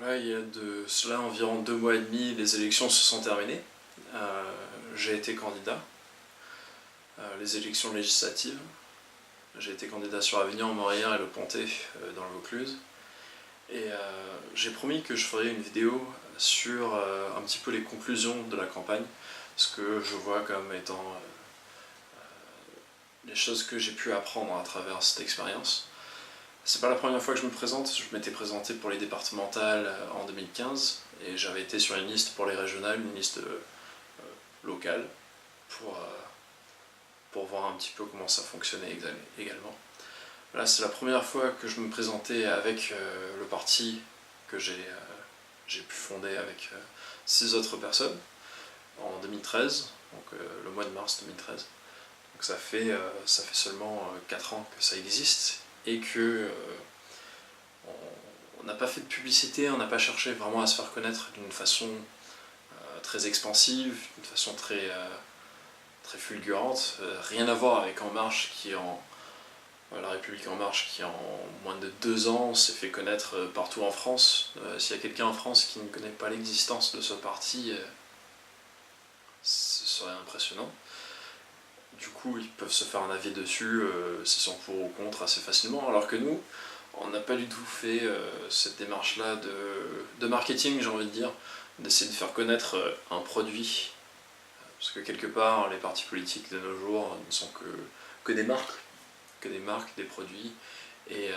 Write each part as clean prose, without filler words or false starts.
Voilà, il y a de cela environ 2 mois et demi, les élections se sont terminées. J'ai été candidat, les élections législatives. J'ai été candidat sur Avignon, Morières et Le Pontet dans le Vaucluse. Et j'ai promis que je ferais une vidéo sur un petit peu les conclusions de la campagne, ce que je vois comme étant les choses que j'ai pu apprendre à travers cette expérience. C'est pas la première fois que je me présente, je m'étais présenté pour les départementales en 2015 et j'avais été sur une liste pour les régionales, une liste locale, pour voir un petit peu comment ça fonctionnait également. Là, c'est la première fois que je me présentais avec le parti que j'ai pu fonder avec 6 autres personnes en 2013, donc le mois de mars 2013. Donc ça fait seulement 4 ans que ça existe et que on n'a pas fait de publicité, on n'a pas cherché vraiment à se faire connaître d'une façon très expansive, d'une façon très fulgurante. Rien à voir avec En Marche La République En Marche qui en moins de 2 ans s'est fait connaître partout en France. S'il y a quelqu'un en France qui ne connaît pas l'existence de ce parti, ce serait impressionnant. Du coup, ils peuvent se faire un avis dessus, s'ils sont pour ou contre assez facilement, alors que nous, on n'a pas du tout fait cette démarche-là de marketing, j'ai envie de dire, d'essayer de faire connaître un produit, parce que quelque part, les partis politiques de nos jours ne sont que des marques, des produits, et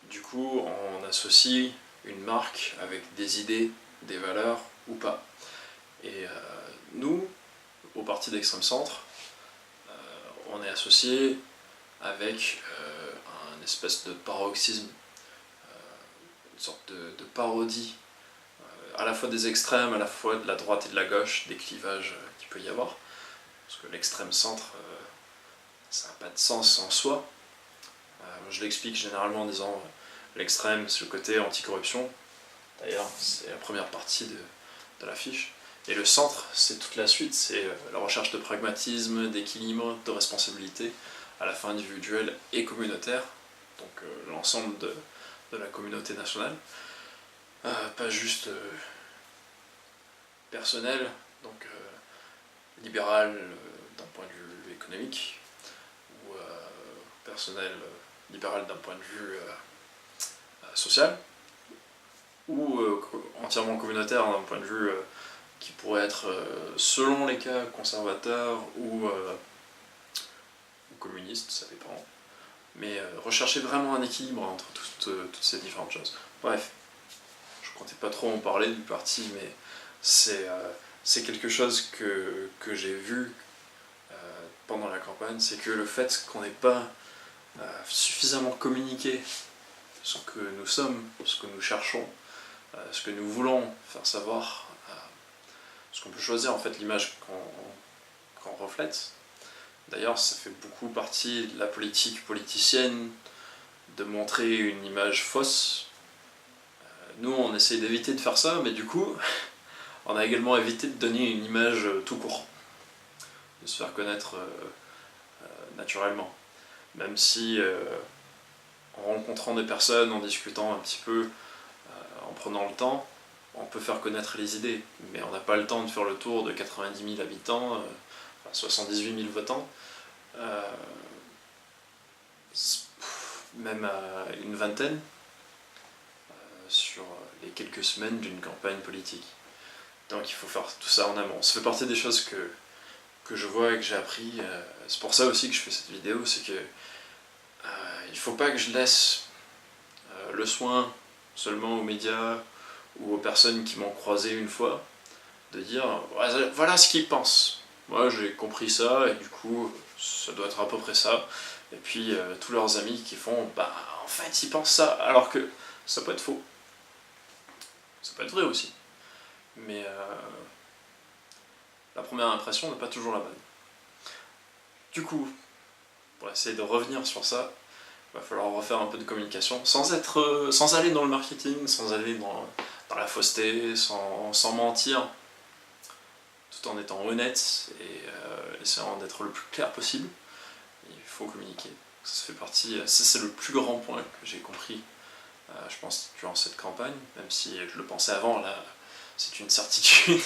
du coup, on associe une marque avec des idées, des valeurs ou pas. Et nous, au parti d'extrême centre, on est associé avec un espèce de paroxysme, une sorte de parodie, à la fois des extrêmes, à la fois de la droite et de la gauche, des clivages qu'il peut y avoir, parce que l'extrême centre, ça n'a pas de sens en soi. Je l'explique généralement en disant l'extrême, c'est le côté anticorruption, d'ailleurs c'est la première partie de l'affiche. Et le centre, c'est toute la suite, c'est la recherche de pragmatisme, d'équilibre, de responsabilité, à la fois individuelle et communautaire, donc l'ensemble de la communauté nationale, pas juste personnel, donc libéral d'un point de vue économique, ou personnel libéral d'un point de vue social, ou entièrement communautaire d'un point de vue qui pourrait être, selon les cas, conservateur ou communiste, ça dépend. Mais rechercher vraiment un équilibre entre toutes ces différentes choses. Bref, je comptais pas trop en parler du parti, mais c'est quelque chose que j'ai vu pendant la campagne, c'est que le fait qu'on n'ait pas suffisamment communiqué ce que nous sommes, ce que nous cherchons, ce que nous voulons faire savoir, ce qu'on peut choisir en fait l'image qu'on reflète. D'ailleurs, ça fait beaucoup partie de la politique politicienne de montrer une image fausse. Nous, on essaie d'éviter de faire ça, mais du coup, on a également évité de donner une image tout court, de se faire connaître naturellement. Même si, en rencontrant des personnes, en discutant un petit peu, en prenant le temps, on peut faire connaître les idées, mais on n'a pas le temps de faire le tour de 90 000 habitants, 78 000 votants, même à une vingtaine, sur les quelques semaines d'une campagne politique. Donc il faut faire tout ça en amont. Ça fait partie des choses que je vois et que j'ai appris. C'est pour ça aussi que je fais cette vidéo, c'est que il ne faut pas que je laisse le soin seulement aux médias ou aux personnes qui m'ont croisé une fois, de dire voilà ce qu'ils pensent. Moi j'ai compris ça et du coup ça doit être à peu près ça. Et puis tous leurs amis qui font en fait ils pensent ça, alors que ça peut être faux. Ça peut être vrai aussi. Mais la première impression n'est pas toujours la bonne. Du coup, pour essayer de revenir sur ça, il va falloir refaire un peu de communication, sans aller dans le marketing, sans aller dans la fausseté, sans mentir, tout en étant honnête et essayant d'être le plus clair possible. Il faut communiquer. Ça fait partie, c'est le plus grand point que j'ai compris Je pense durant cette campagne, même si je le pensais avant, là c'est une certitude.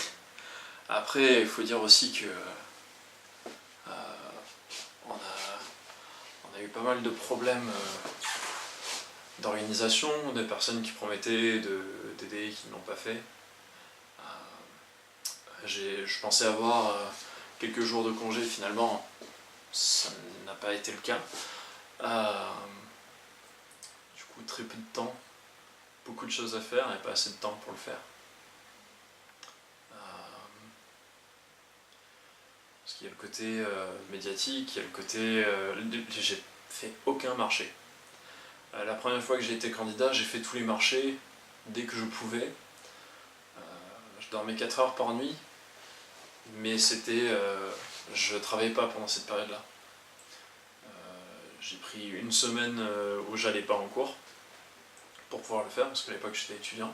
Après, il faut dire aussi que on a eu pas mal de problèmes d'organisation, de personnes qui promettaient d'aider et qui ne l'ont pas fait. Je pensais avoir quelques jours de congé, finalement ça n'a pas été le cas. Du coup, très peu de temps, beaucoup de choses à faire et pas assez de temps pour le faire. Parce qu'il y a le côté médiatique, il y a le côté... j'ai fait aucun marché. La première fois que j'ai été candidat, j'ai fait tous les marchés dès que je pouvais. Je dormais 4 heures par nuit, mais c'était... je travaillais pas pendant cette période-là. J'ai pris une semaine où j'allais pas en cours pour pouvoir le faire, parce qu'à l'époque j'étais étudiant.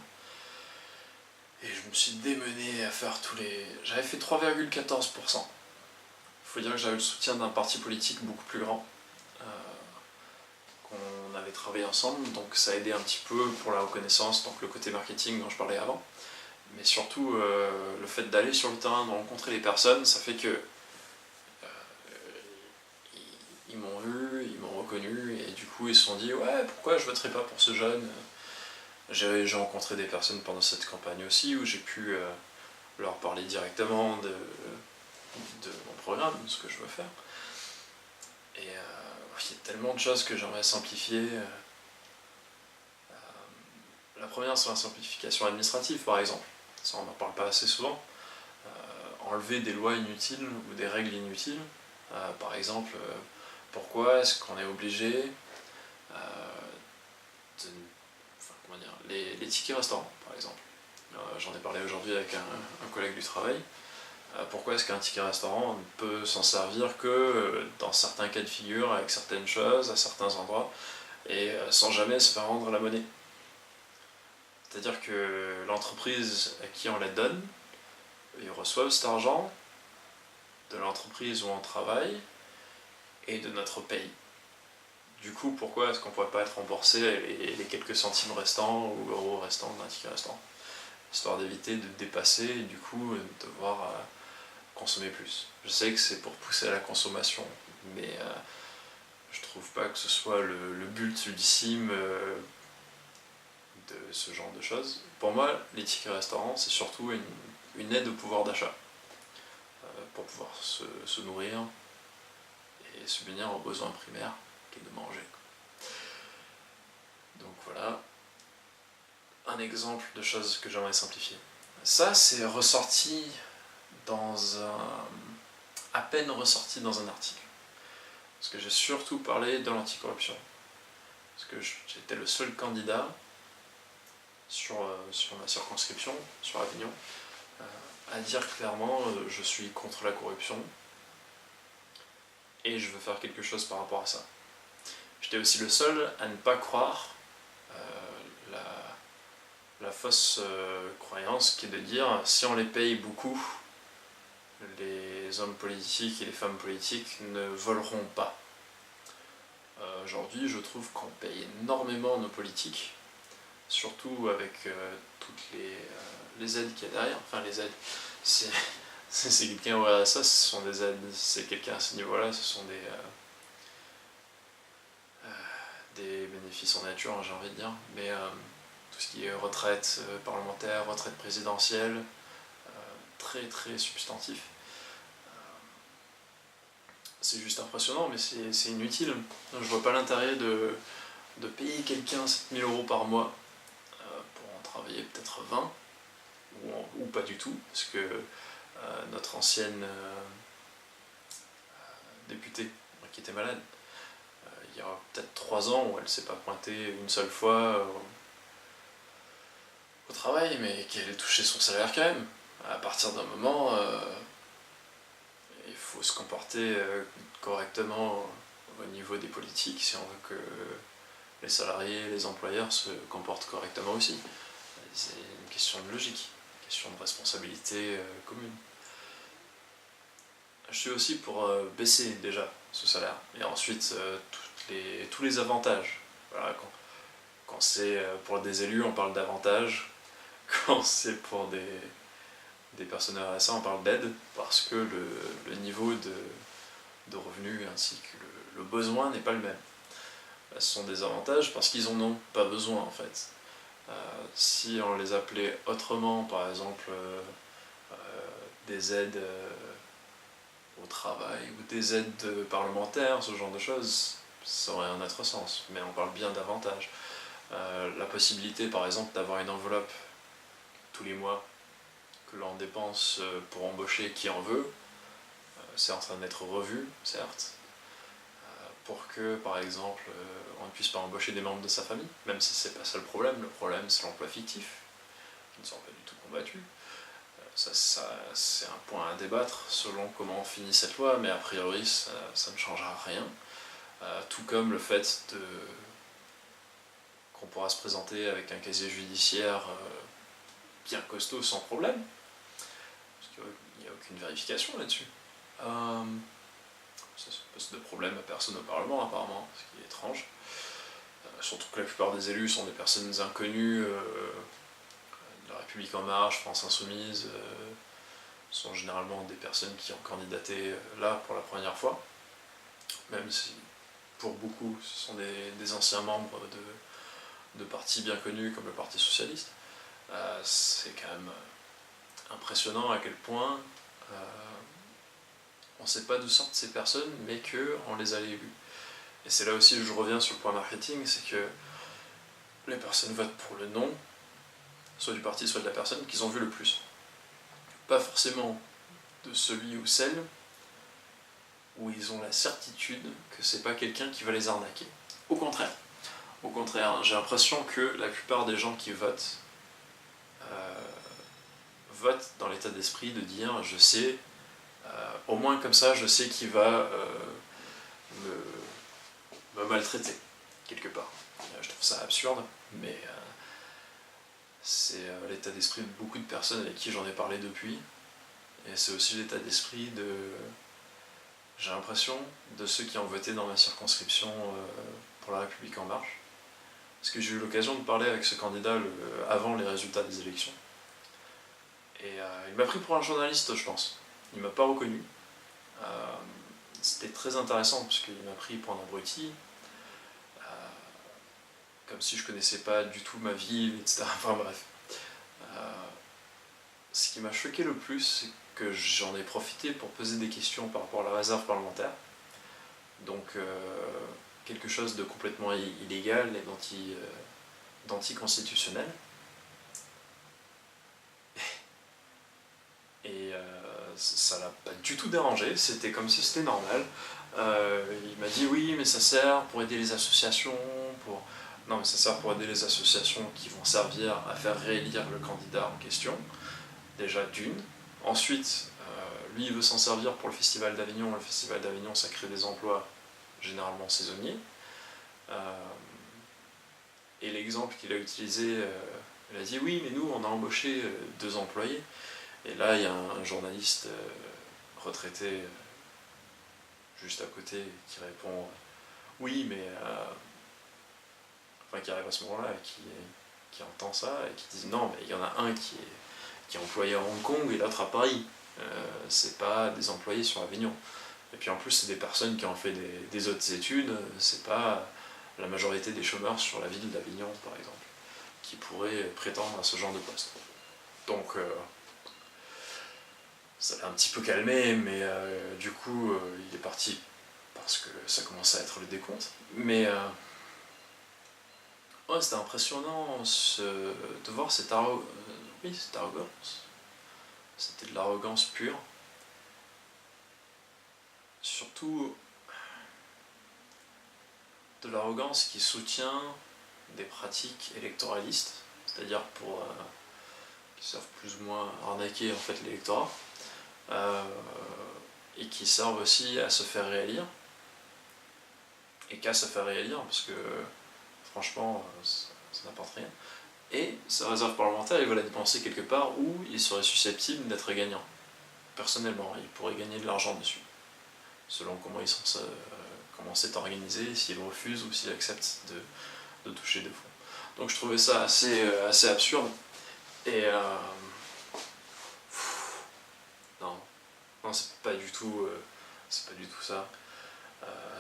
Et je me suis démené à faire tous les... J'avais fait 3,14%. Il faut dire que j'avais le soutien d'un parti politique beaucoup plus grand, qu'on avait travaillé ensemble, donc ça a aidé un petit peu pour la reconnaissance, donc le côté marketing dont je parlais avant. Mais surtout, le fait d'aller sur le terrain, de rencontrer les personnes, ça fait que ils m'ont vu, ils m'ont reconnu, et du coup ils se sont dit « Ouais, pourquoi je voterai pas pour ce jeune ?» J'ai rencontré des personnes pendant cette campagne aussi, où j'ai pu leur parler directement de mon programme, de ce que je veux faire. Et il y a tellement de choses que j'aimerais simplifier. La première, c'est la simplification administrative, par exemple. Ça, on n'en parle pas assez souvent. Enlever des lois inutiles ou des règles inutiles. Par exemple, pourquoi est-ce qu'on est obligé les tickets restaurants, par exemple. J'en ai parlé aujourd'hui avec un collègue du travail. Pourquoi est-ce qu'un ticket restaurant ne peut s'en servir que dans certains cas de figure, avec certaines choses, à certains endroits, et sans jamais se faire rendre la monnaie? C'est-à-dire que l'entreprise à qui on la donne, ils reçoivent cet argent de l'entreprise où on travaille et de notre pays. Du coup, pourquoi est-ce qu'on ne pourrait pas être remboursé les quelques centimes restants ou euros restants d'un ticket restaurant, histoire d'éviter de dépasser et du coup de devoir consommer plus. Je sais que c'est pour pousser à la consommation, mais je trouve pas que ce soit le but ultime de ce genre de choses. Pour moi, les tickets restaurants, c'est surtout une aide au pouvoir d'achat, pour pouvoir se nourrir et subvenir aux besoins primaires, qui est de manger. Donc voilà, un exemple de choses que j'aimerais simplifier. Ça, c'est ressorti à peine ressorti dans un article. Parce que j'ai surtout parlé de l'anticorruption. Parce que j'étais le seul candidat sur ma circonscription, sur Avignon, à dire clairement je suis contre la corruption et je veux faire quelque chose par rapport à ça. J'étais aussi le seul à ne pas croire la fausse croyance qui est de dire si on les paye beaucoup, les hommes politiques et les femmes politiques ne voleront pas. Aujourd'hui, je trouve qu'on paye énormément nos politiques, surtout avec toutes les aides qu'il y a derrière. Enfin, les aides, c'est quelqu'un au RSA, ce sont des aides, c'est quelqu'un à ce niveau-là, ce sont des bénéfices en nature, j'ai envie de dire, mais tout ce qui est retraite parlementaire, retraite présidentielle, très très substantif. C'est juste impressionnant, mais c'est inutile. Je vois pas l'intérêt de payer quelqu'un 7 000 € par mois pour en travailler peut-être 20, ou pas du tout, parce que notre ancienne députée, qui était malade, il y a peut-être 3 ans, où elle s'est pas pointée une seule fois au travail, mais qu'elle touchait son salaire quand même. À partir d'un moment, il faut se comporter correctement au niveau des politiques si on veut que les salariés, les employeurs se comportent correctement aussi. C'est une question de logique, une question de responsabilité commune. Je suis aussi pour baisser déjà ce salaire, et ensuite tous les avantages. Voilà, Quand c'est pour des élus, on parle d'avantages. Quand c'est pour des personnes RSA, on parle d'aide, parce que le niveau de revenus ainsi que le besoin n'est pas le même. Ce sont des avantages parce qu'ils en ont pas besoin en fait. Si on les appelait autrement, par exemple des aides au travail ou des aides parlementaires, ce genre de choses, ça aurait un autre sens, mais on parle bien d'avantages. La possibilité par exemple d'avoir une enveloppe tous les mois que l'on dépense pour embaucher qui en veut, c'est en train d'être revu, certes, pour que par exemple on ne puisse pas embaucher des membres de sa famille, même si c'est pas ça le problème c'est l'emploi fictif, qui ne sont pas du tout combattus. Ça, c'est un point à débattre selon comment on finit cette loi, mais a priori ça ne changera rien. Tout comme le fait qu'on pourra se présenter avec un casier judiciaire bien costaud sans problème, parce qu'il n'y a aucune vérification là-dessus. Ça pose de problème à personne au Parlement apparemment, ce qui est étrange. Surtout que la plupart des élus sont des personnes inconnues, La République En Marche, France Insoumise, sont généralement des personnes qui ont candidaté là pour la première fois, même si pour beaucoup ce sont des anciens membres de partis bien connus comme le Parti Socialiste. C'est quand même impressionnant à quel point on ne sait pas d'où sortent ces personnes, mais qu'on les a élues. Et c'est là aussi où je reviens sur le point marketing, c'est que les personnes votent pour le nom, soit du parti, soit de la personne qu'ils ont vu le plus. Pas forcément de celui ou celle où ils ont la certitude que c'est pas quelqu'un qui va les arnaquer. Au contraire, j'ai l'impression que la plupart des gens qui votent votent dans l'état d'esprit de dire je sais, au moins comme ça je sais qui va me maltraiter, quelque part. Je trouve ça absurde, mais c'est l'état d'esprit de beaucoup de personnes avec qui j'en ai parlé depuis, et c'est aussi l'état d'esprit j'ai l'impression, de ceux qui ont voté dans ma circonscription pour La République En Marche. Parce que j'ai eu l'occasion de parler avec ce candidat avant les résultats des élections. Et il m'a pris pour un journaliste, je pense. Il m'a pas reconnu. C'était très intéressant, parce qu'il m'a pris pour un abruti. Comme si je connaissais pas du tout ma ville, etc. Enfin bref. Ce qui m'a choqué le plus, c'est que j'en ai profité pour poser des questions par rapport à la réserve parlementaire. Donc quelque chose de complètement illégal et d'anticonstitutionnel. Et ça l'a pas du tout dérangé, c'était comme si c'était normal. Il m'a dit oui, mais ça sert pour aider les associations, Non, mais ça sert pour aider les associations qui vont servir à faire réélire le candidat en question, déjà d'une. Ensuite, lui, il veut s'en servir pour le Festival d'Avignon. Le Festival d'Avignon, ça crée des emplois généralement saisonniers. Et l'exemple qu'il a utilisé, il a dit oui, mais nous, on a embauché 2 employés. Et là, il y a un journaliste retraité juste à côté qui répond oui, mais enfin qui arrive à ce moment-là et qui entend ça et qui dit non, mais il y en a un qui est employé à Hong Kong et l'autre à Paris. C'est pas des employés sur Avignon. Et puis en plus, c'est des personnes qui ont fait des autres études, c'est pas la majorité des chômeurs sur la ville d'Avignon, par exemple, qui pourraient prétendre à ce genre de poste. Donc, ça l'a un petit peu calmé, mais du coup, il est parti parce que ça commence à être le décompte. Mais ouais, c'était impressionnant de voir cette arrogance. C'était de l'arrogance pure. Surtout de l'arrogance qui soutient des pratiques électoralistes, c'est-à-dire qui servent plus ou moins à arnaquer en fait l'électorat, et qui servent aussi à se faire réélire, et qu'à se faire réélire, parce que franchement, ça n'apporte rien. Et sa réserve parlementaire, il va la dépenser quelque part où il serait susceptible d'être gagnant. Personnellement, il pourrait gagner de l'argent dessus, selon comment c'est organisé, s'il refuse ou s'il accepte de toucher des fonds. Donc je trouvais ça assez absurde. Et non, non c'est pas du tout ça.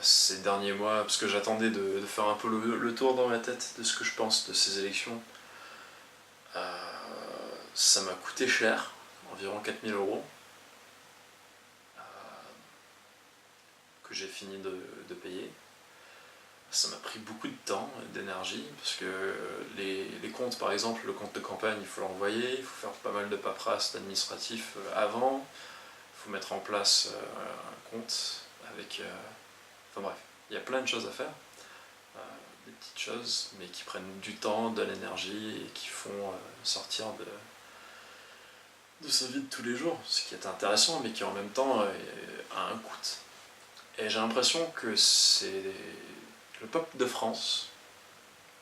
Ces derniers mois, parce que j'attendais de faire un peu le tour dans ma tête de ce que je pense de ces élections, ça m'a coûté cher, environ 4 000 €, que j'ai fini de payer. Ça m'a pris beaucoup de temps et d'énergie, parce que les comptes, par exemple, le compte de campagne, il faut l'envoyer, il faut faire pas mal de paperasse, d'administratif avant, il faut mettre en place un compte avec... enfin bref, il y a plein de choses à faire, des petites choses, mais qui prennent du temps, de l'énergie, et qui font sortir de sa vie de tous les jours, ce qui est intéressant, mais qui en même temps a un coût. Et j'ai l'impression que c'est le peuple de France,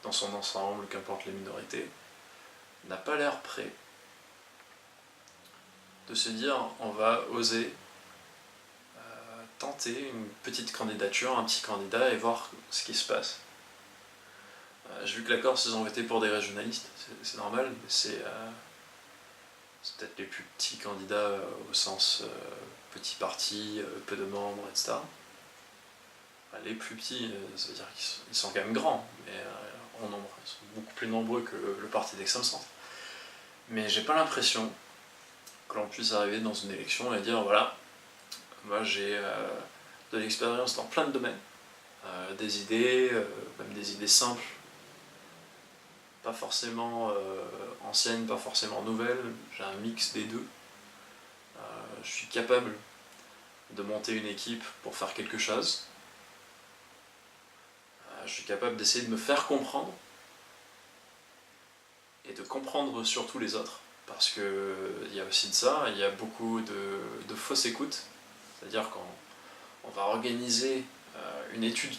dans son ensemble, qu'importe les minorités, n'a pas l'air prêt de se dire on va oser tenter une petite candidature, un petit candidat et voir ce qui se passe. J'ai vu que la Corse, ils ont voté pour des régionalistes, c'est normal, mais c'est peut-être les plus petits candidats au sens petit parti, peu de membres, etc. Les plus petits, ça veut dire qu'ils sont quand même grands, mais en nombre, ils sont beaucoup plus nombreux que le parti d'extrême centre. Mais j'ai pas l'impression que l'on puisse arriver dans une élection et dire voilà, moi j'ai de l'expérience dans plein de domaines, des idées, même des idées simples, pas forcément anciennes, pas forcément nouvelles, j'ai un mix des deux. Je suis capable de monter une équipe pour faire quelque chose. Je suis capable d'essayer de me faire comprendre et de comprendre surtout les autres, parce qu'il y a aussi de ça, il y a beaucoup de fausses écoutes, c'est-à-dire qu'on va organiser une étude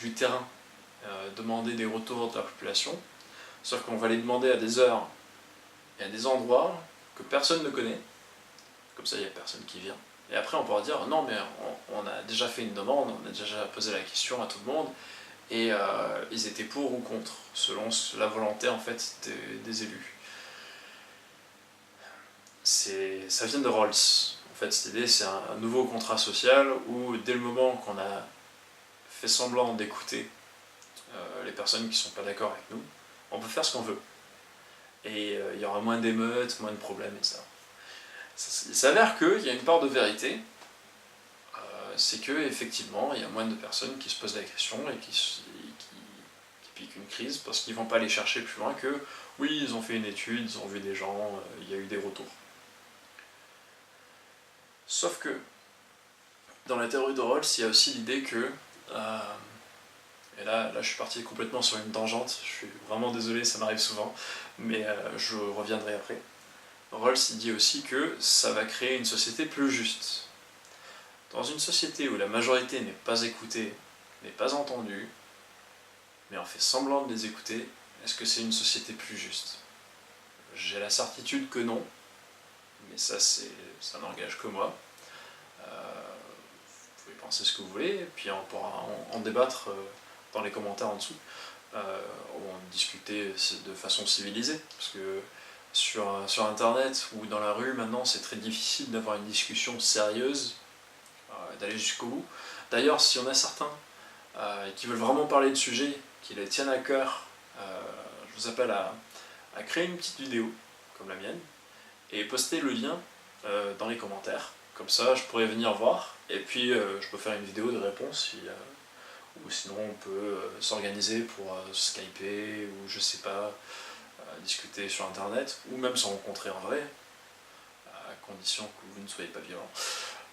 du terrain, demander des retours de la population, sauf qu'on va les demander à des heures et à des endroits que personne ne connaît, comme ça il n'y a personne qui vient. Et après on pourra dire non mais on a déjà fait une demande, on a déjà posé la question à tout le monde, et ils étaient pour ou contre, selon la volonté en fait des élus. Ça vient de Rawls. En fait, cette idée, c'est un nouveau contrat social où dès le moment qu'on a fait semblant d'écouter les personnes qui ne sont pas d'accord avec nous, on peut faire ce qu'on veut. Et il y aura moins d'émeutes, moins de problèmes, etc. Il s'avère qu'il y a une part de vérité, c'est qu'effectivement, il y a moins de personnes qui se posent la question et qui piquent une crise parce qu'ils ne vont pas aller chercher plus loin que oui, ils ont fait une étude, ils ont vu des gens, il y a eu des retours. Sauf que dans la théorie de Rawls, il y a aussi l'idée que, et là je suis parti complètement sur une tangente, je suis vraiment désolé, ça m'arrive souvent, mais je reviendrai après. Rawls il dit aussi que ça va créer une société plus juste. Dans une société où la majorité n'est pas écoutée, n'est pas entendue, mais on fait semblant de les écouter, est-ce que c'est une société plus juste? J'ai la certitude que non, mais ça n'engage que moi. Vous pouvez penser ce que vous voulez, et puis on pourra en débattre dans les commentaires en dessous, ou en discuter de façon civilisée, parce que sur internet ou dans la rue maintenant c'est très difficile d'avoir une discussion sérieuse, d'aller jusqu'au bout. D'ailleurs, si on a certains qui veulent vraiment parler de sujets qui les tiennent à cœur, je vous appelle à créer une petite vidéo comme la mienne et poster le lien dans les commentaires. Comme ça, je pourrais venir voir et puis je peux faire une vidéo de réponse ou sinon on peut s'organiser pour skyper ou je sais pas, discuter sur internet ou même se rencontrer en vrai, à condition que vous ne soyez pas violent.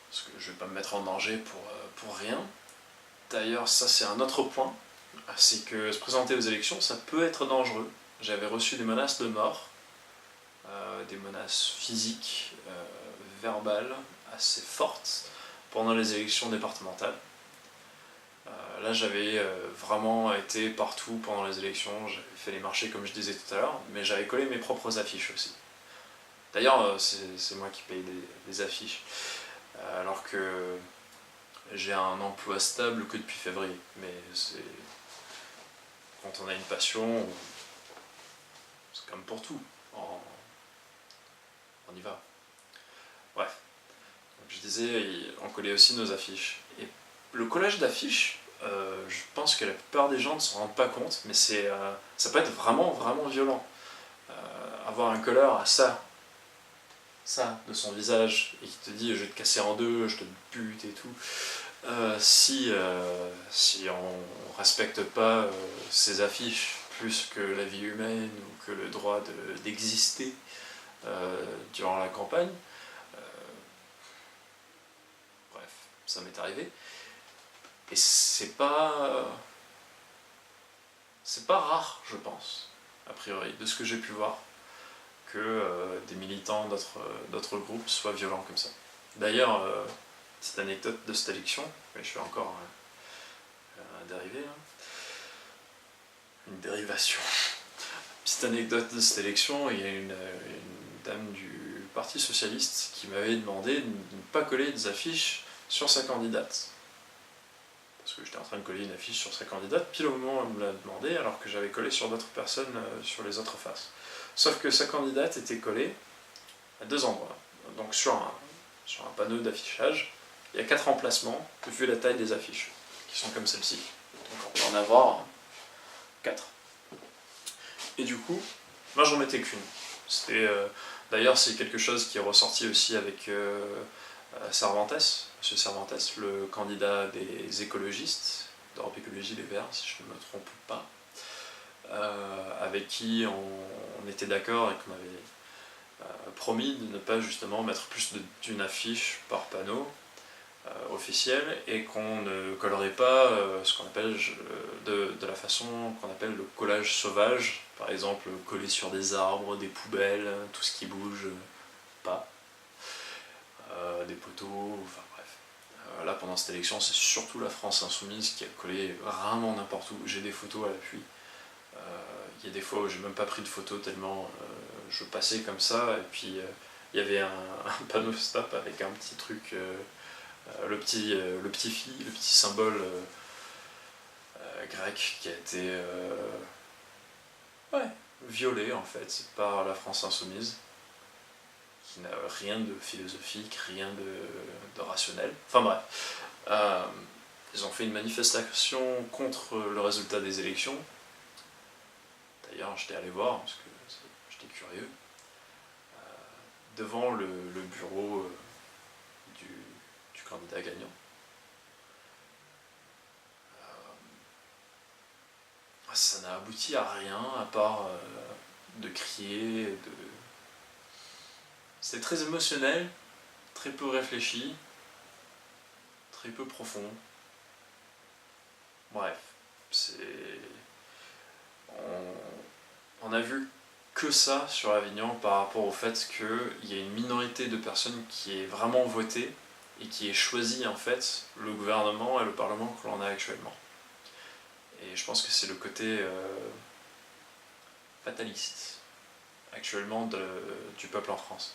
Parce que je ne vais pas me mettre en danger pour rien. D'ailleurs, ça c'est un autre point, c'est que se présenter aux élections, ça peut être dangereux. J'avais reçu des menaces de mort, des menaces physiques, verbales, assez fortes, pendant les élections départementales. Là, j'avais vraiment été partout pendant les élections, j'avais fait les marchés comme je disais tout à l'heure, mais j'avais collé mes propres affiches aussi. D'ailleurs, c'est moi qui paye les affiches. Alors que j'ai un emploi stable que depuis février, mais c'est quand on a une passion, comme pour tout, on y va. Bref, donc je disais, on collait aussi nos affiches. Et le collage d'affiches, je pense que la plupart des gens ne s'en rendent pas compte, mais ça peut être vraiment, vraiment violent. Avoir un colleur à ça de son visage, et qui te dit je vais te casser en deux, je te bute et tout, si on respecte pas ces affiches plus que la vie humaine ou que le droit d'exister durant la campagne, bref, ça m'est arrivé. Et c'est pas rare, je pense, a priori, de ce que j'ai pu voir, que des militants d'autres groupes soient violents comme ça. D'ailleurs, petite anecdote de cette élection, mais je fais encore un dérivé, hein. Une dérivation. Petite anecdote de cette élection, il y a une dame du Parti Socialiste qui m'avait demandé de ne pas coller des affiches sur sa candidate. Parce que j'étais en train de coller une affiche sur sa candidate, pile au moment où elle me l'a demandé, alors que j'avais collé sur d'autres personnes sur les autres faces. Sauf que sa candidate était collée à 2 endroits. Donc sur un panneau d'affichage, il y a 4 emplacements, vu la taille des affiches, qui sont comme celle-ci. Donc on peut en avoir 4. Et du coup, moi j'en mettais qu'une. D'ailleurs, c'est quelque chose qui est ressorti aussi avec Cervantes, M. Cervantes, le candidat des écologistes, d'Europe Écologie Les Verts, si je ne me trompe pas, avec qui on était d'accord et qu'on avait promis de ne pas justement mettre plus d'une affiche par panneau officiel, et qu'on ne collerait pas ce qu'on appelle de la façon qu'on appelle le collage sauvage, par exemple coller sur des arbres, des poubelles, tout ce qui bouge pas, des poteaux, enfin bref. Là pendant cette élection, c'est surtout la France Insoumise qui a collé vraiment n'importe où. J'ai des photos à l'appui. Il y a des fois où j'ai même pas pris de photos tellement je passais comme ça, et puis il y avait un panneau stop avec un petit truc, le petit symbole grec qui a été violé en fait par la France Insoumise, qui n'a rien de philosophique, rien de rationnel. Enfin bref, ils ont fait une manifestation contre le résultat des élections. D'ailleurs, j'étais allé voir, parce que j'étais curieux, devant le bureau du candidat gagnant. Ça n'a abouti à rien, à part de crier, C'était très émotionnel, très peu réfléchi, très peu profond. Bref, on a vu que ça sur Avignon par rapport au fait qu'il y a une minorité de personnes qui est vraiment votée et qui ait choisi en fait le gouvernement et le parlement que l'on a actuellement. Et je pense que c'est le côté fataliste actuellement du peuple en France.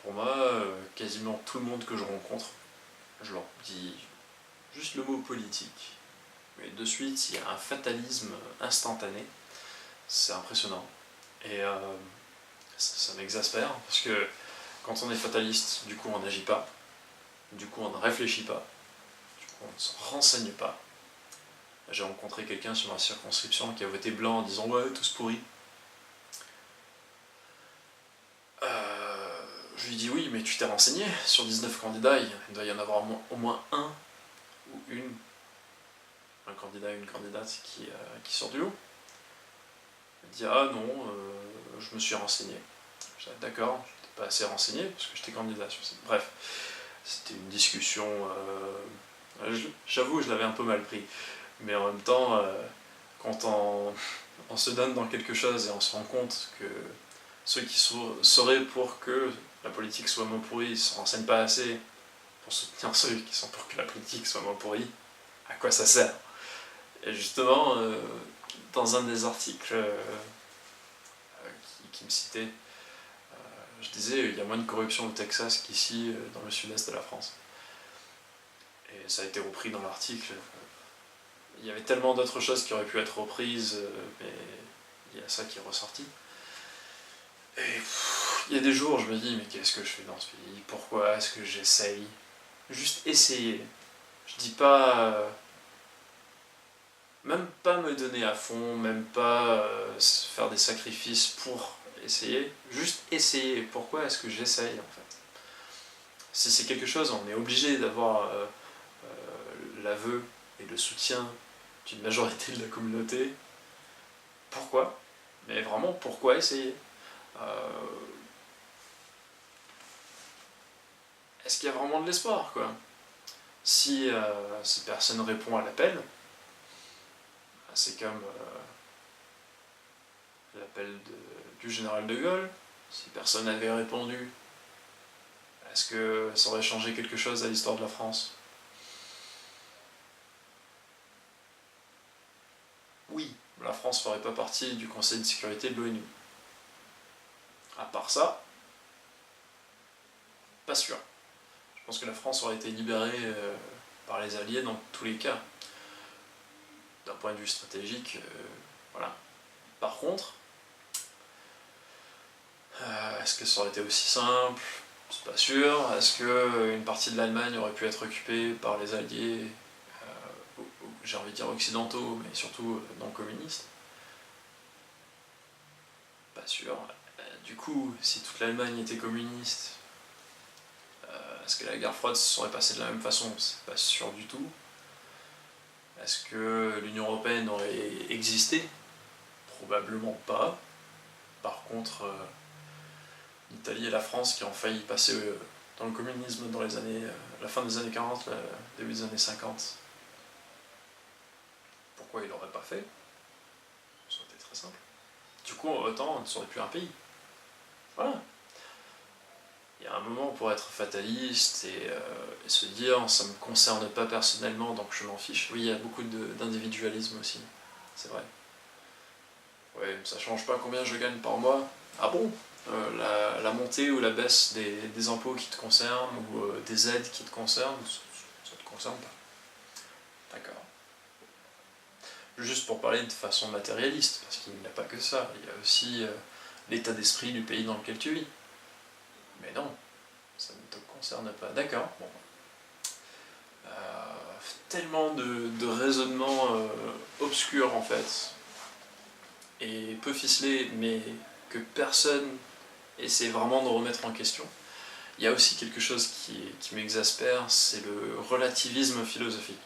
Pour moi, quasiment tout le monde que je rencontre, je leur dis juste le mot politique. Mais de suite, il y a un fatalisme instantané. C'est impressionnant. Et ça m'exaspère, parce que quand on est fataliste, du coup on n'agit pas, du coup on ne réfléchit pas, du coup on ne se renseigne pas. J'ai rencontré quelqu'un sur ma circonscription qui a voté blanc en disant « ouais, tous pourris ». Je lui dis « oui, mais tu t'es renseigné, sur 19 candidats, il doit y en avoir au moins un ou un candidat ou une candidate qui sort du lot ». Il me dit « ah non, je me suis renseigné ». Je dis « d'accord, je n'étais pas assez renseigné parce que j'étais candidat sur cette... » Bref, c'était une discussion, j'avoue, je l'avais un peu mal pris. Mais en même temps, quand on se donne dans quelque chose et on se rend compte que ceux qui seraient pour que la politique soit moins pourrie ne se renseignent pas assez pour soutenir ceux qui sont pour que la politique soit moins pourrie, à quoi ça sert? Et justement, dans un des articles qui me citait, je disais il y a moins de corruption au Texas qu'ici dans le sud-est de la France. Et ça a été repris dans l'article. Il y avait tellement d'autres choses qui auraient pu être reprises, mais il y a ça qui est ressorti. Et il y a des jours, je me dis, mais qu'est-ce que je fais dans ce pays? Pourquoi est-ce que j'essaye? Juste essayer. Je dis pas... même pas me donner à fond, même pas faire des sacrifices pour essayer. Juste essayer. Pourquoi est-ce que j'essaye, en fait? Si c'est quelque chose, on est obligé d'avoir l'aveu et le soutien d'une majorité de la communauté. Pourquoi? Mais vraiment, pourquoi essayer? Est-ce qu'il y a vraiment de l'espoir, quoi? Si personne répond à l'appel, c'est comme l'appel du général de Gaulle. Si personne n'avait répondu, est-ce que ça aurait changé quelque chose à l'histoire de la France? Oui, la France ne ferait pas partie du Conseil de sécurité de l'ONU. À part ça, pas sûr. Je pense que la France aurait été libérée par les Alliés dans tous les cas. D'un point de vue stratégique, voilà. Par contre, est-ce que ça aurait été aussi simple? C'est pas sûr. Est-ce qu'une partie de l'Allemagne aurait pu être occupée par les Alliés, j'ai envie de dire occidentaux, mais surtout non communistes? Pas sûr. Du coup, si toute l'Allemagne était communiste, est-ce que la guerre froide se serait passée de la même façon? C'est pas sûr du tout. Est-ce que l'Union Européenne aurait existé? Probablement pas. Par contre, l'Italie et la France qui ont failli passer dans le communisme dans les années, la fin des années 40, début des années 50. Pourquoi ils l'auraient pas fait? Ça aurait été très simple. Du coup, autant, on ne serait plus un pays. Voilà. Il y a un moment pour être fataliste et se dire ça me concerne pas personnellement donc je m'en fiche. Oui, il y a beaucoup d'individualisme aussi, c'est vrai. Ouais, ça change pas combien je gagne par mois. Ah bon? La montée ou la baisse des impôts qui te concernent ou des aides qui te concernent, ça te concerne pas. D'accord. Juste pour parler de façon matérialiste, parce qu'il n'y a pas que ça, il y a aussi l'état d'esprit du pays dans lequel tu vis. Mais non, ça ne te concerne pas. D'accord, bon. Tellement de raisonnements obscurs en fait, et peu ficelés, mais que personne essaie vraiment de remettre en question. Il y a aussi quelque chose qui m'exaspère, c'est le relativisme philosophique.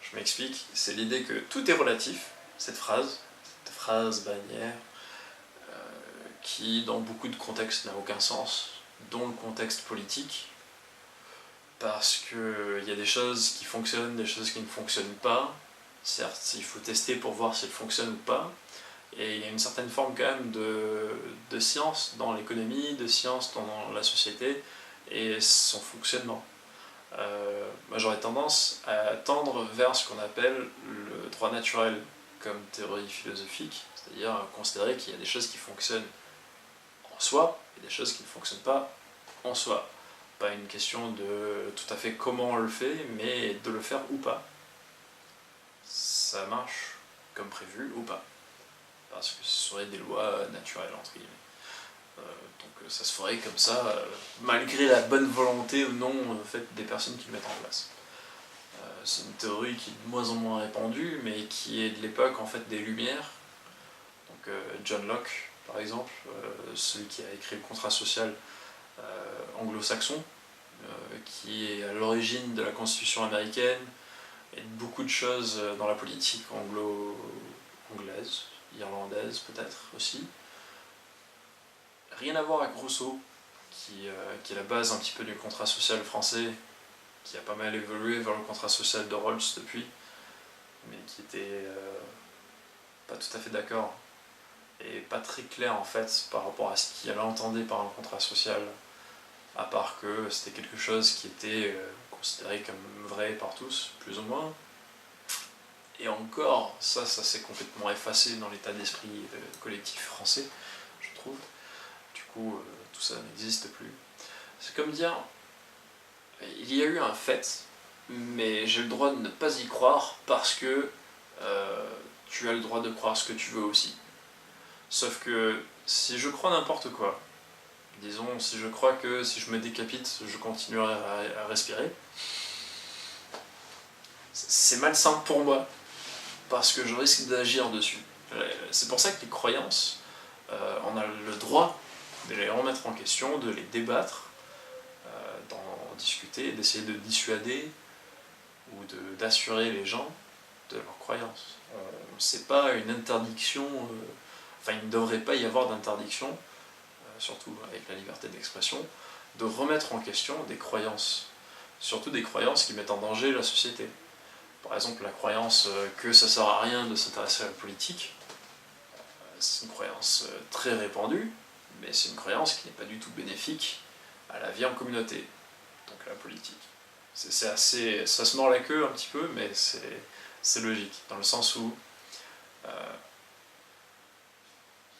Je m'explique, c'est l'idée que tout est relatif, cette phrase bannière, qui dans beaucoup de contextes n'a aucun sens, dont le contexte politique, parce qu'il y a des choses qui fonctionnent, des choses qui ne fonctionnent pas. Certes, il faut tester pour voir si elles fonctionnent ou pas, et il y a une certaine forme quand même de science dans l'économie, de science dans la société, et son fonctionnement. Moi j'aurais tendance à tendre vers ce qu'on appelle le droit naturel comme théorie philosophique, c'est-à-dire à considérer qu'il y a des choses qui fonctionnent en soi et des choses qui ne fonctionnent pas en soi. Pas une question de tout à fait comment on le fait, mais de le faire ou pas. Ça marche comme prévu ou pas. Parce que ce seraient des lois naturelles, entre guillemets. Donc ça se ferait comme ça, malgré la bonne volonté ou non des personnes qui le mettent en place. C'est une théorie qui est de moins en moins répandue, mais qui est de l'époque en fait des Lumières. Donc John Locke, par exemple, celui qui a écrit le contrat social anglo-saxon, qui est à l'origine de la Constitution américaine et de beaucoup de choses dans la politique anglaise, irlandaise peut-être aussi. Rien à voir avec Rousseau, qui est la base un petit peu du contrat social français, qui a pas mal évolué vers le contrat social de Rawls depuis, mais qui était pas tout à fait d'accord, et pas très clair en fait par rapport à ce qu'il entendait par un contrat social, à part que c'était quelque chose qui était considéré comme vrai par tous, plus ou moins. Et encore, ça s'est complètement effacé dans l'état d'esprit collectif français, je trouve. Du coup, tout ça n'existe plus. C'est comme dire, il y a eu un fait, mais j'ai le droit de ne pas y croire parce que tu as le droit de croire ce que tu veux aussi. Sauf que si je crois n'importe quoi, disons si je crois que si je me décapite, je continuerai à respirer, c'est malsain pour moi, parce que je risque d'agir dessus. C'est pour ça que les croyances, on a le droit de les remettre en question, de les débattre, d'en discuter, d'essayer de dissuader ou d'assurer les gens de leurs croyances. C'est pas une interdiction, enfin il ne devrait pas y avoir d'interdiction, surtout avec la liberté d'expression, de remettre en question des croyances, surtout des croyances qui mettent en danger la société. Par exemple, la croyance que ça sert à rien de s'intéresser à la politique, c'est une croyance très répandue, mais c'est une croyance qui n'est pas du tout bénéfique à la vie en communauté, donc à la politique. C'est assez, ça se mord la queue un petit peu, mais c'est logique, dans le sens où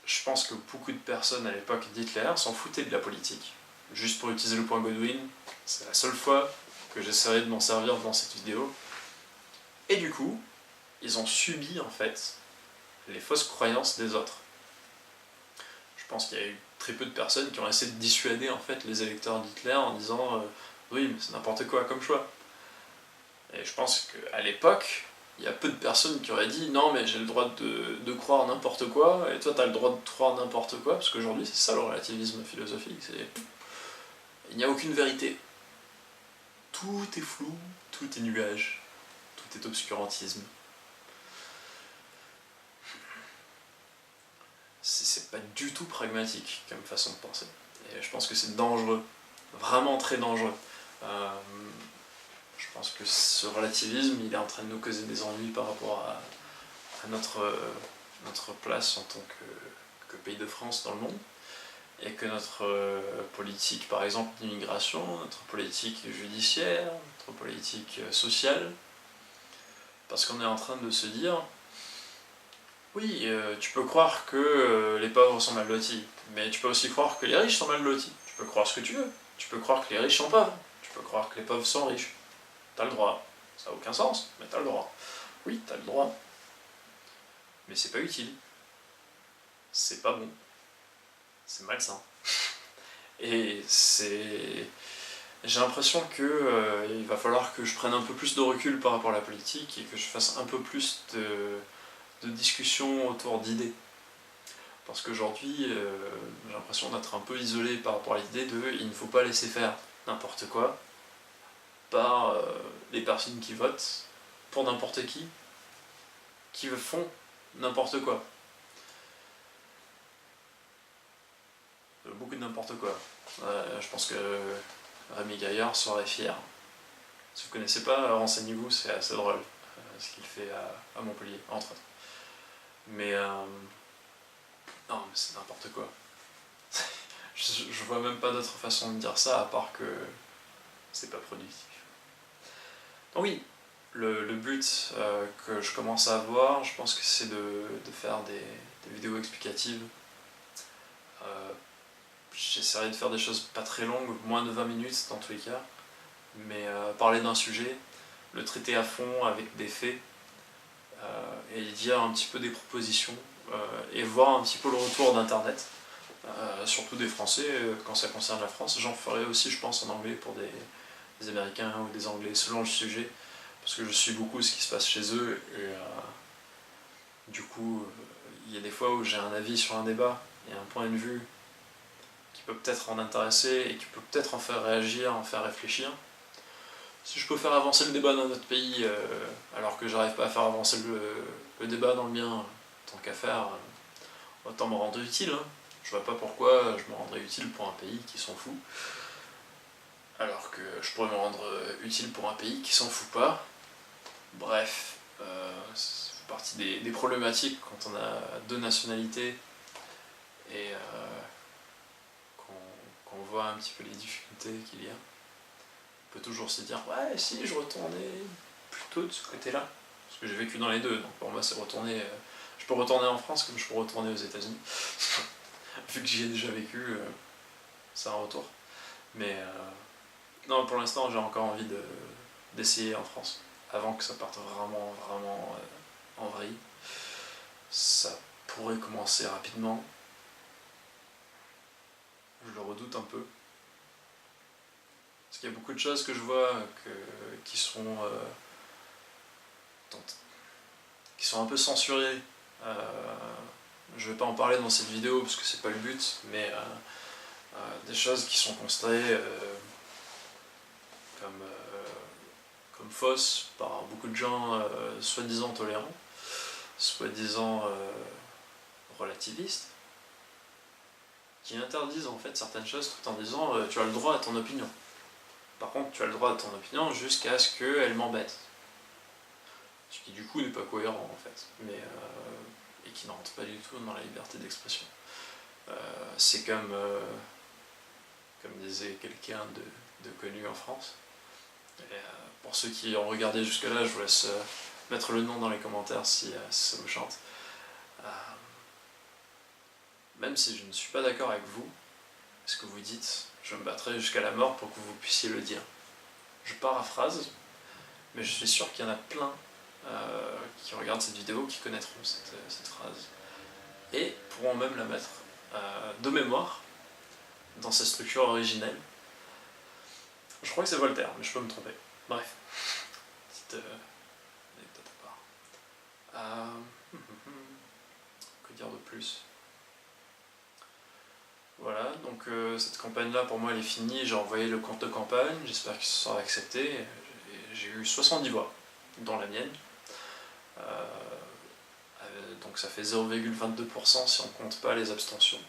je pense que beaucoup de personnes à l'époque d'Hitler s'en foutaient de la politique. Juste pour utiliser le point Godwin, c'est la seule fois que j'essaierai de m'en servir dans cette vidéo. Et du coup, ils ont subi en fait les fausses croyances des autres. Je pense qu'il y a eu très peu de personnes qui ont essayé de dissuader en fait les électeurs d'Hitler en disant oui mais c'est n'importe quoi comme choix. Et je pense qu'à l'époque, il y a peu de personnes qui auraient dit non mais j'ai le droit de croire n'importe quoi et toi t'as le droit de croire n'importe quoi, parce qu'aujourd'hui c'est ça le relativisme philosophique, il n'y a aucune vérité. Tout est flou, tout est nuage, tout est obscurantisme. C'est pas du tout pragmatique comme façon de penser. Et je pense que c'est dangereux, vraiment très dangereux. Je pense que ce relativisme, il est en train de nous causer des ennuis par rapport à notre place en tant que pays de France dans le monde, et que notre politique, par exemple, d'immigration, notre politique judiciaire, notre politique sociale, parce qu'on est en train de se dire oui, tu peux croire que les pauvres sont mal lotis, mais tu peux aussi croire que les riches sont mal lotis. Tu peux croire ce que tu veux. Tu peux croire que les riches sont pauvres. Tu peux croire que les pauvres sont riches. T'as le droit. Ça n'a aucun sens, mais t'as le droit. Oui, t'as le droit. Mais c'est pas utile. C'est pas bon. C'est malsain. Et c'est... J'ai l'impression que il va falloir que je prenne un peu plus de recul par rapport à la politique et que je fasse un peu plus de discussions autour d'idées. Parce qu'aujourd'hui, j'ai l'impression d'être un peu isolé par rapport à l'idée de il ne faut pas laisser faire n'importe quoi par les personnes qui votent pour n'importe qui font n'importe quoi. Beaucoup de n'importe quoi. Je pense que Rémi Gaillard serait fier. Si vous ne connaissez pas, renseignez-vous, c'est assez drôle ce qu'il fait à Montpellier, entre autres. Mais non, mais c'est n'importe quoi. Je vois même pas d'autre façon de dire ça à part que c'est pas productif. Donc oui, le but que je commence à avoir, je pense que c'est de faire des vidéos explicatives. J'essaierai de faire des choses pas très longues, moins de 20 minutes dans tous les cas, mais parler d'un sujet, le traiter à fond avec des faits, et dire un petit peu des propositions, et voir un petit peu le retour d'internet, surtout des Français quand ça concerne la France. J'en ferai aussi je pense en anglais pour des Américains ou des Anglais selon le sujet, parce que je suis beaucoup ce qui se passe chez eux, et du coup il y a des fois où j'ai un avis sur un débat et un point de vue qui peut peut-être en intéresser et qui peut peut-être en faire réagir, en faire réfléchir. Si je peux faire avancer le débat dans notre pays alors que j'arrive pas à faire avancer le débat dans le mien, tant qu'à faire, autant me rendre utile. Hein. Je vois pas pourquoi je me rendrais utile pour un pays qui s'en fout, alors que je pourrais me rendre utile pour un pays qui s'en fout pas. Bref, ça fait partie des problématiques quand on a deux nationalités et qu'on voit un petit peu les difficultés qu'il y a. On peut toujours se dire ouais si je retournais plutôt de ce côté-là, parce que j'ai vécu dans les deux, donc pour moi c'est retourner. Je peux retourner en France comme je peux retourner aux États-Unis. Vu que j'y ai déjà vécu, c'est un retour. Mais non, pour l'instant j'ai encore envie d'essayer en France, avant que ça parte vraiment en vrille. Ça pourrait commencer rapidement. Je le redoute un peu. Parce qu'il y a beaucoup de choses que je vois qui sont un peu censurées. Je vais pas en parler dans cette vidéo parce que c'est pas le but, mais des choses qui sont considérées comme fausses par beaucoup de gens soi-disant tolérants, soi-disant relativistes, qui interdisent en fait certaines choses tout en disant tu as le droit à ton opinion. Par contre, tu as le droit à ton opinion jusqu'à ce qu'elle m'embête. Ce qui du coup n'est pas cohérent en fait, et qui ne rentre pas du tout dans la liberté d'expression. C'est comme disait quelqu'un de connu en France. Et, pour ceux qui ont regardé jusque-là, je vous laisse mettre le nom dans les commentaires si ça vous chante. Même si je ne suis pas d'accord avec vous, ce que vous dites, je me battrai jusqu'à la mort pour que vous puissiez le dire. Je paraphrase, mais je suis sûr qu'il y en a plein qui regardent cette vidéo qui connaîtront cette phrase et pourront même la mettre de mémoire dans sa structure originelle. Je crois que c'est Voltaire, mais je peux me tromper. Bref, petite anecdote à part. Que dire de plus? Voilà, donc cette campagne-là, pour moi, elle est finie. J'ai envoyé le compte de campagne, j'espère qu'il sera accepté. J'ai eu 70 voix, dont la mienne. Donc ça fait 0,22% si on ne compte pas les abstentions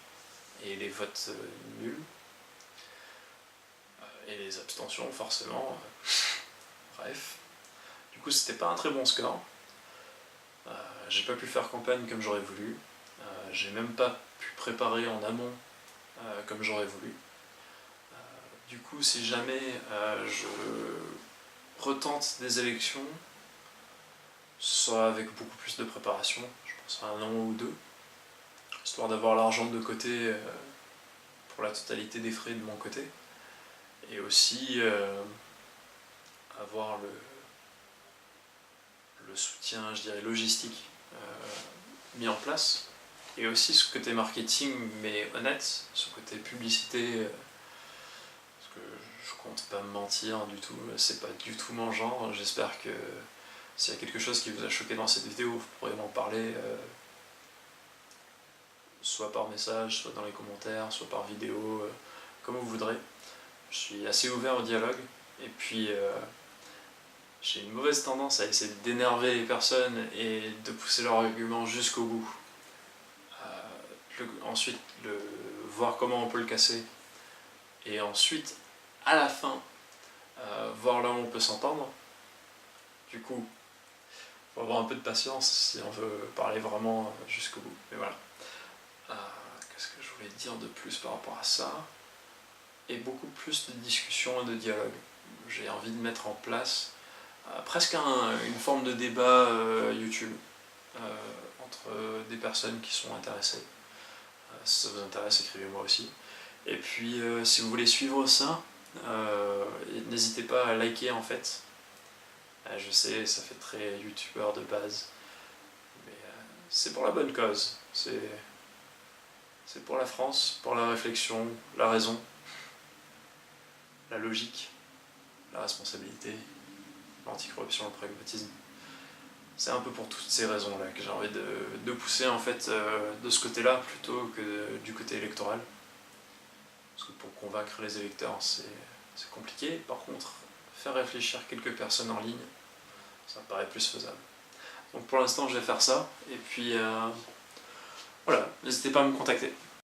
et les votes nuls. Et les abstentions, forcément. Bref. Du coup, c'était pas un très bon score. J'ai pas pu faire campagne comme j'aurais voulu. J'ai même pas pu préparer en amont comme j'aurais voulu. Du coup, si jamais je retente des élections, soit avec beaucoup plus de préparation, je pense à un an ou deux, histoire d'avoir l'argent de côté pour la totalité des frais de mon côté, et aussi avoir le soutien, je dirais, logistique mis en place, et aussi ce côté marketing, mais honnête, ce côté publicité, parce que je compte pas me mentir du tout, c'est pas du tout mon genre. J'espère que s'il y a quelque chose qui vous a choqué dans cette vidéo, vous pourrez m'en parler, soit par message, soit dans les commentaires, soit par vidéo, comme vous voudrez. Je suis assez ouvert au dialogue, et puis j'ai une mauvaise tendance à essayer d'énerver les personnes et de pousser leurs arguments jusqu'au bout. Ensuite, voir comment on peut le casser, et ensuite, à la fin, voir là où on peut s'entendre. Du coup, il faut avoir un peu de patience si on veut parler vraiment jusqu'au bout. Mais voilà. Qu'est-ce que je voulais dire de plus par rapport à ça? Et beaucoup plus de discussion et de dialogue. J'ai envie de mettre en place presque une forme de débat YouTube entre des personnes qui sont intéressées. Si ça vous intéresse, écrivez-moi aussi. Et puis, si vous voulez suivre ça, n'hésitez pas à liker en fait. Je sais, ça fait très youtubeur de base, mais c'est pour la bonne cause. C'est pour la France, pour la réflexion, la raison, la logique, la responsabilité, l'anticorruption, le pragmatisme. C'est un peu pour toutes ces raisons-là que j'ai envie de pousser en fait de ce côté-là plutôt que du côté électoral. Parce que pour convaincre les électeurs, c'est compliqué. Par contre, faire réfléchir quelques personnes en ligne, ça me paraît plus faisable. Donc pour l'instant, je vais faire ça. Et puis, voilà, n'hésitez pas à me contacter.